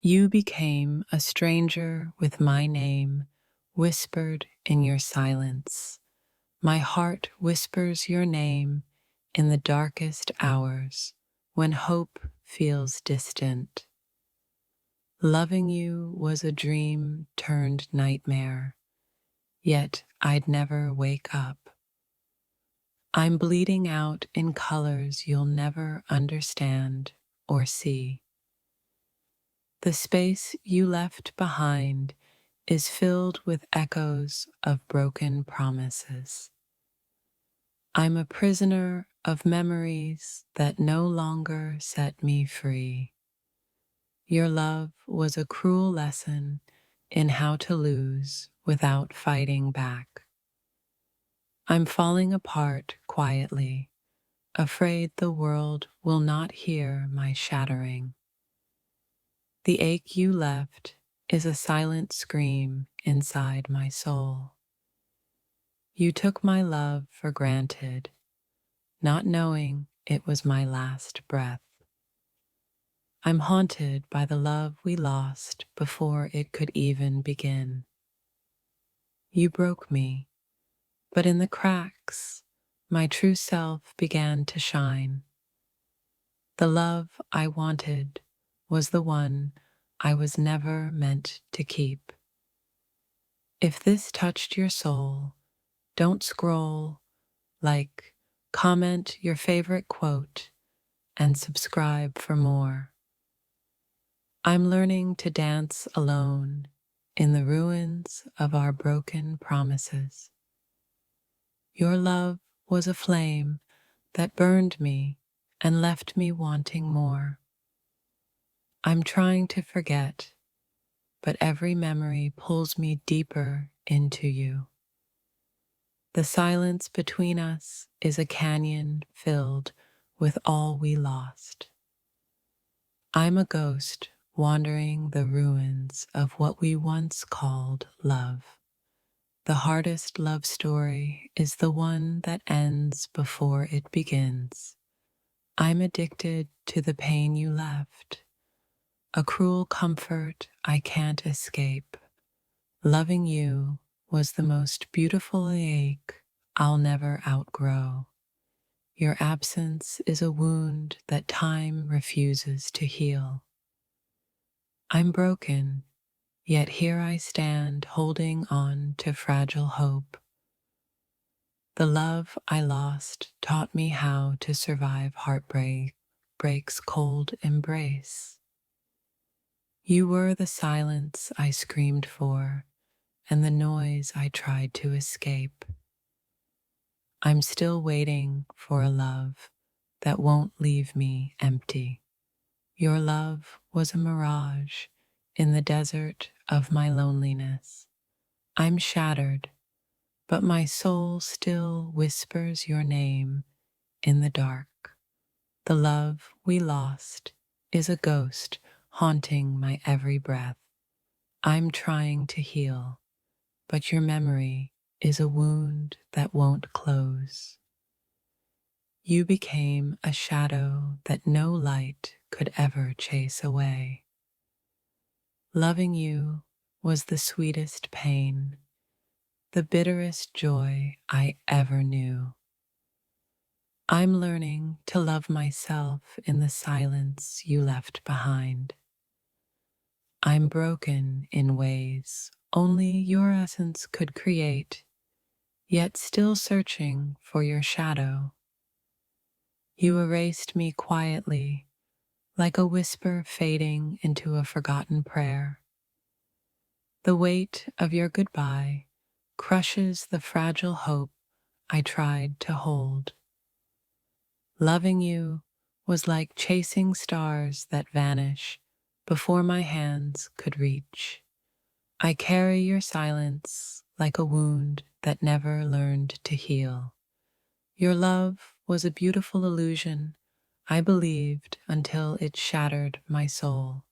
You became a stranger with my name whispered in your silence. My heart whispers your name in the darkest hours when hope feels distant. Loving you was a dream turned nightmare, yet I'd never wake up. I'm bleeding out in colors you'll never understand or see. The space you left behind is filled with echoes of broken promises. I'm a prisoner of memories that no longer set me free. Your love was a cruel lesson in how to lose without fighting back. I'm falling apart quietly, afraid the world will not hear my shattering. The ache you left is a silent scream inside my soul. You took my love for granted, not knowing it was my last breath. I'm haunted by the love we lost before it could even begin. You broke me, but in the cracks, my true self began to shine. The love I wanted was the one I was never meant to keep. If this touched your soul, don't scroll, like, comment your favorite quote, and subscribe for more. I'm learning to dance alone in the ruins of our broken promises. Your love was a flame that burned me and left me wanting more. I'm trying to forget, but every memory pulls me deeper into you. The silence between us is a canyon filled with all we lost. I'm a ghost wandering the ruins of what we once called love. The hardest love story is the one that ends before it begins. I'm addicted to the pain you left, a cruel comfort I can't escape. Loving you was the most beautiful ache I'll never outgrow. Your absence is a wound that time refuses to heal. I'm broken, yet here I stand holding on to fragile hope. The love I lost taught me how to survive heartbreak's cold embrace. You were the silence I screamed for and the noise I tried to escape. I'm still waiting for a love that won't leave me empty. Your love was a mirage in the desert of my loneliness. I'm shattered, but my soul still whispers your name in the dark. The love we lost is a ghost haunting my every breath. I'm trying to heal, but your memory is a wound that won't close. You became a shadow that no light could ever chase away. Loving you was the sweetest pain, the bitterest joy I ever knew. I'm learning to love myself in the silence you left behind. I'm broken in ways only your essence could create, yet still searching for your shadow. You erased me quietly, like a whisper fading into a forgotten prayer. The weight of your goodbye crushes the fragile hope I tried to hold. Loving you was like chasing stars that vanish before my hands could reach. I carry your silence like a wound that never learned to heal. Your love was a beautiful illusion I believed until it shattered my soul.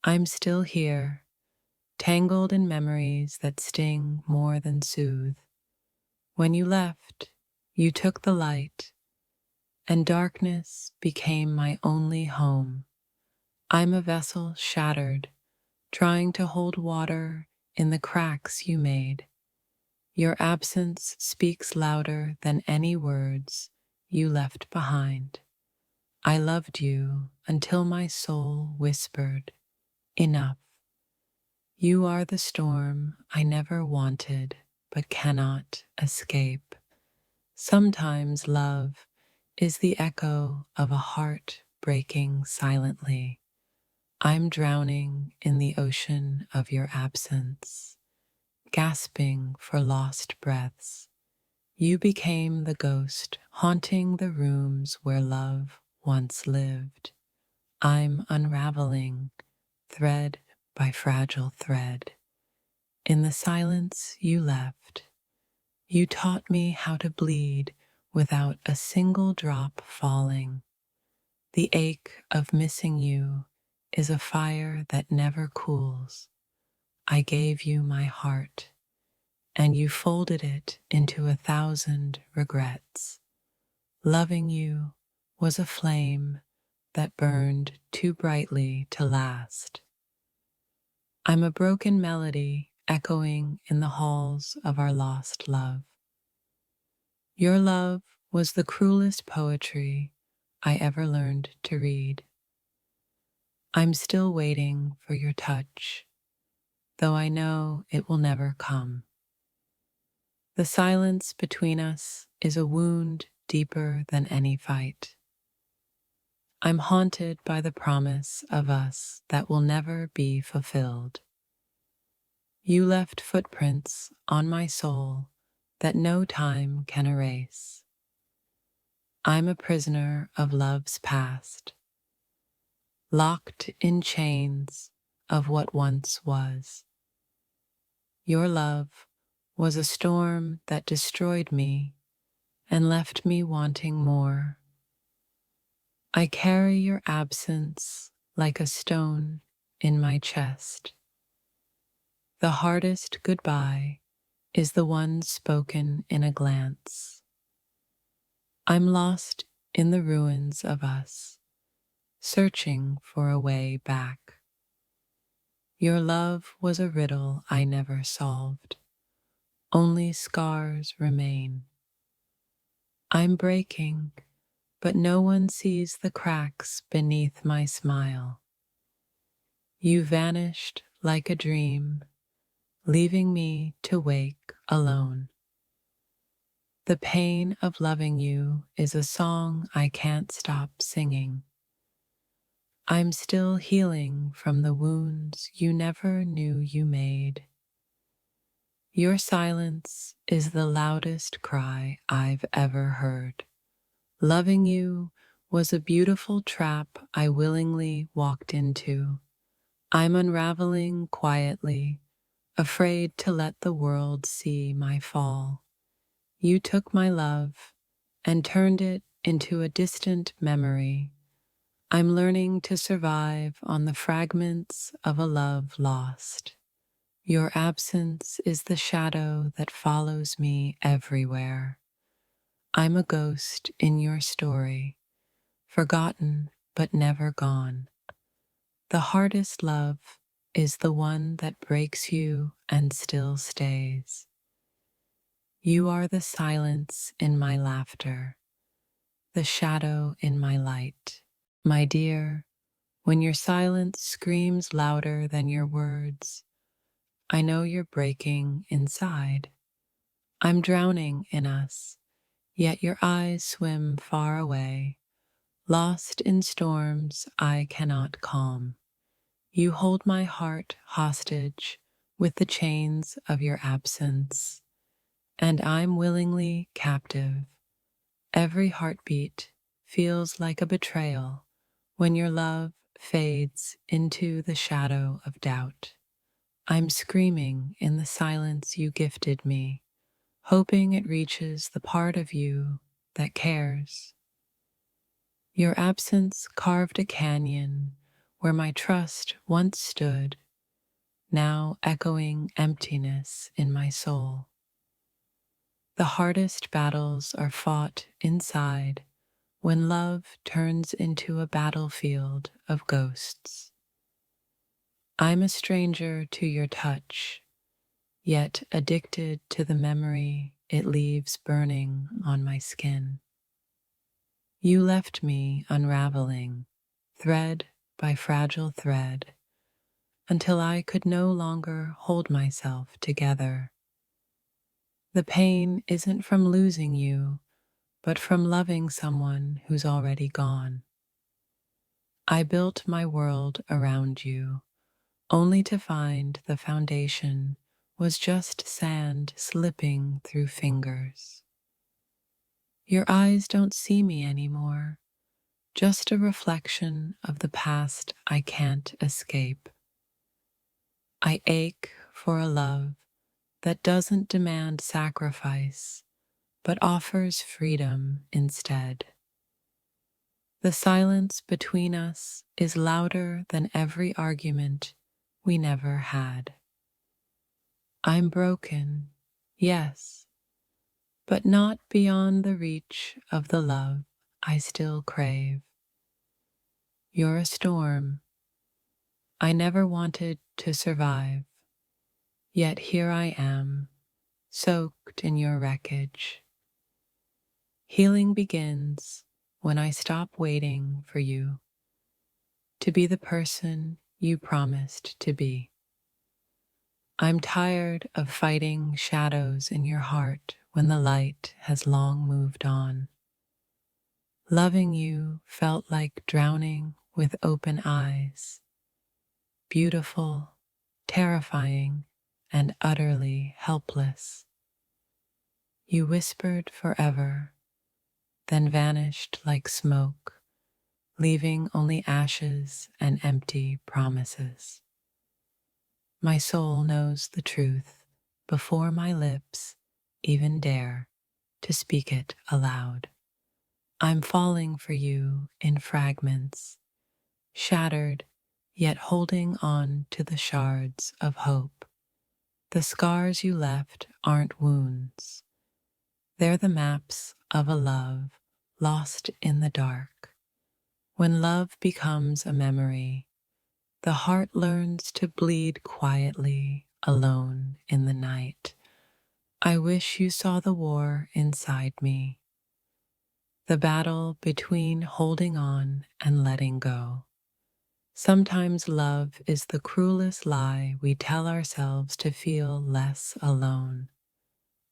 I'm still here, tangled in memories that sting more than soothe. When you left, you took the light, and darkness became my only home. I'm a vessel shattered, trying to hold water in the cracks you made. Your absence speaks louder than any words you left behind. I loved you until my soul whispered, enough. You are the storm I never wanted but cannot escape. Sometimes love is the echo of a heart breaking silently. I'm drowning in the ocean of your absence, gasping for lost breaths. You became the ghost haunting the rooms where love once lived. I'm unraveling, thread by fragile thread. In the silence you left, you taught me how to bleed without a single drop falling. The ache of missing you is a fire that never cools. I gave you my heart, and you folded it into 1,000 regrets. Loving you was a flame that burned too brightly to last. I'm a broken melody echoing in the halls of our lost love. Your love was the cruelest poetry I ever learned to read. I'm still waiting for your touch, though I know it will never come. The silence between us is a wound deeper than any fight. I'm haunted by the promise of us that will never be fulfilled. You left footprints on my soul that no time can erase. I'm a prisoner of love's past, locked in chains of what once was. Your love was a storm that destroyed me and left me wanting more. I carry your absence like a stone in my chest. The hardest goodbye is the one spoken in a glance. I'm lost in the ruins of us, searching for a way back. Your love was a riddle I never solved. Only scars remain. I'm breaking, but no one sees the cracks beneath my smile. You vanished like a dream, leaving me to wake alone. The pain of loving you is a song I can't stop singing. I'm still healing from the wounds you never knew you made. Your silence is the loudest cry I've ever heard. Loving you was a beautiful trap I willingly walked into. I'm unraveling quietly, afraid to let the world see my fall. You took my love and turned it into a distant memory. I'm learning to survive on the fragments of a love lost. Your absence is the shadow that follows me everywhere. I'm a ghost in your story, forgotten but never gone. The hardest love is the one that breaks you and still stays. You are the silence in my laughter, the shadow in my light. My dear, when your silence screams louder than your words, I know you're breaking inside. I'm drowning in us, yet your eyes swim far away, lost in storms I cannot calm. You hold my heart hostage with the chains of your absence, and I'm willingly captive. Every heartbeat feels like a betrayal when your love fades into the shadow of doubt. I'm screaming in the silence you gifted me, hoping it reaches the part of you that cares. Your absence carved a canyon where my trust once stood, now echoing emptiness in my soul. The hardest battles are fought inside when love turns into a battlefield of ghosts. I'm a stranger to your touch, yet addicted to the memory it leaves burning on my skin. You left me unraveling, thread by fragile thread, until I could no longer hold myself together. The pain isn't from losing you, but from loving someone who's already gone. I built my world around you, only to find the foundation was just sand slipping through fingers. Your eyes don't see me anymore, just a reflection of the past I can't escape. I ache for a love that doesn't demand sacrifice, but offers freedom instead. The silence between us is louder than every argument we never had. I'm broken, yes, but not beyond the reach of the love I still crave. You're a storm I never wanted to survive, yet here I am, soaked in your wreckage. Healing begins when I stop waiting for you to be the person you promised to be. I'm tired of fighting shadows in your heart when the light has long moved on. Loving you felt like drowning with open eyes, beautiful, terrifying, and utterly helpless. You whispered forever, then vanished like smoke, leaving only ashes and empty promises. My soul knows the truth before my lips even dare to speak it aloud. I'm falling for you in fragments, shattered yet holding on to the shards of hope. The scars you left aren't wounds. They're the maps of a love lost in the dark. When love becomes a memory, the heart learns to bleed quietly, alone in the night. I wish you saw the war inside me, the battle between holding on and letting go. Sometimes love is the cruelest lie we tell ourselves to feel less alone.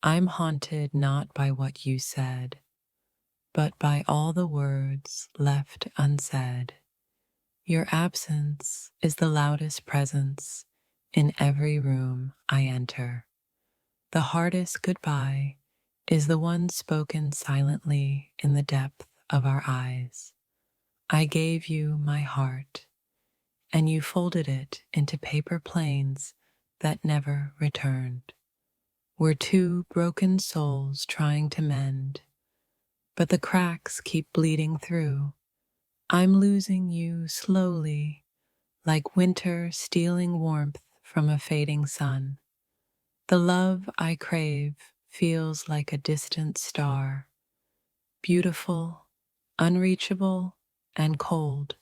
I'm haunted not by what you said, but by all the words left unsaid. Your absence is the loudest presence in every room I enter. The hardest goodbye is the one spoken silently in the depth of our eyes. I gave you my heart, and you folded it into paper planes that never returned. We're two broken souls trying to mend, but the cracks keep bleeding through. I'm losing you slowly, like winter stealing warmth from a fading sun. The love I crave feels like a distant star, beautiful, unreachable, and cold.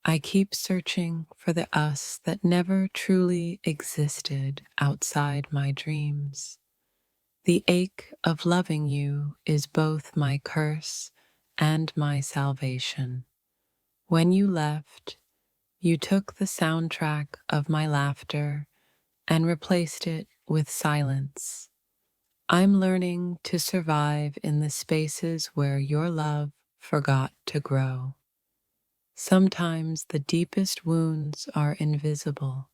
I keep searching for the us that never truly existed outside my dreams. The ache of loving you is both my curse and my salvation. When you left, you took the soundtrack of my laughter and replaced it with silence. I'm learning to survive in the spaces where your love forgot to grow. Sometimes the deepest wounds are invisible,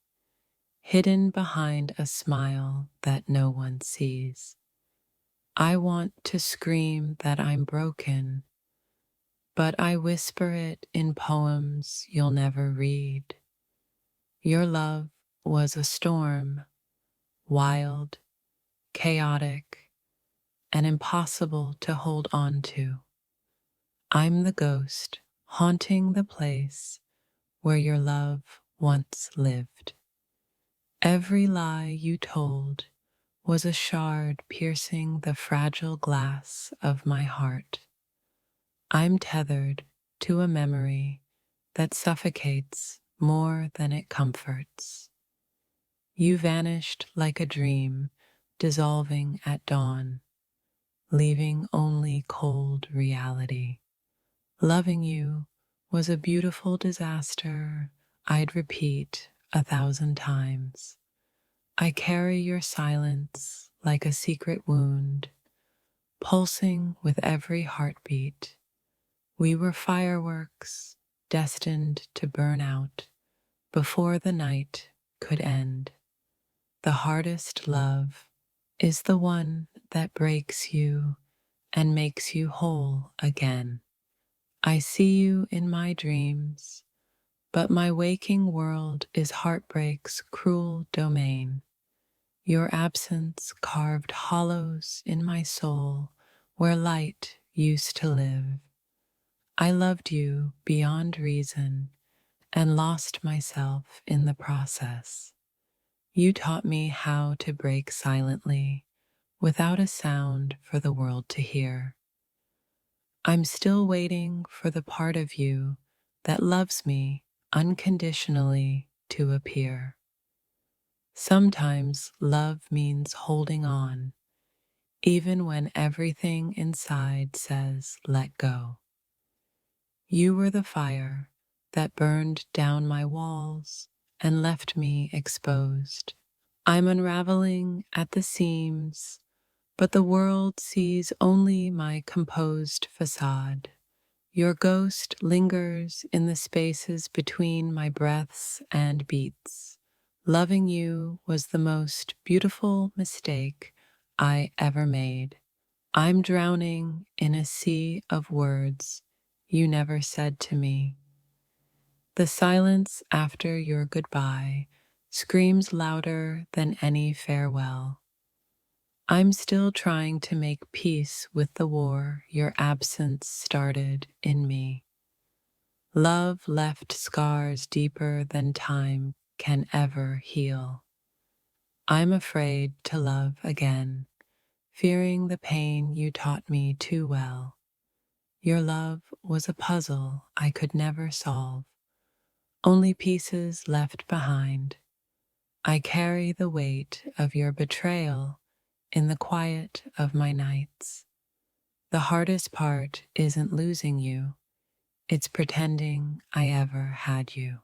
hidden behind a smile that no one sees. I want to scream that I'm broken, but I whisper it in poems you'll never read. Your love was a storm, wild, chaotic, and impossible to hold on to. I'm the ghost haunting the place where your love once lived. Every lie you told was a shard piercing the fragile glass of my heart. I'm tethered to a memory that suffocates more than it comforts. You vanished like a dream, dissolving at dawn, leaving only cold reality. Loving you was a beautiful disaster I'd repeat 1,000 times. I carry your silence like a secret wound, pulsing with every heartbeat. We were fireworks destined to burn out before the night could end. The hardest love is the one that breaks you and makes you whole again. I see you in my dreams, but my waking world is heartbreak's cruel domain. Your absence carved hollows in my soul where light used to live. I loved you beyond reason and lost myself in the process. You taught me how to break silently without a sound for the world to hear. I'm still waiting for the part of you that loves me unconditionally to appear. Sometimes love means holding on, even when everything inside says let go. You were the fire that burned down my walls and left me exposed. I'm unraveling at the seams, but the world sees only my composed facade. Your ghost lingers in the spaces between my breaths and beats. Loving you was the most beautiful mistake I ever made. I'm drowning in a sea of words you never said to me. The silence after your goodbye screams louder than any farewell. I'm still trying to make peace with the war your absence started in me. Love left scars deeper than time can ever heal. I'm afraid to love again, fearing the pain you taught me too well. Your love was a puzzle I could never solve, only pieces left behind. I carry the weight of your betrayal in the quiet of my nights. The hardest part isn't losing you, it's pretending I ever had you.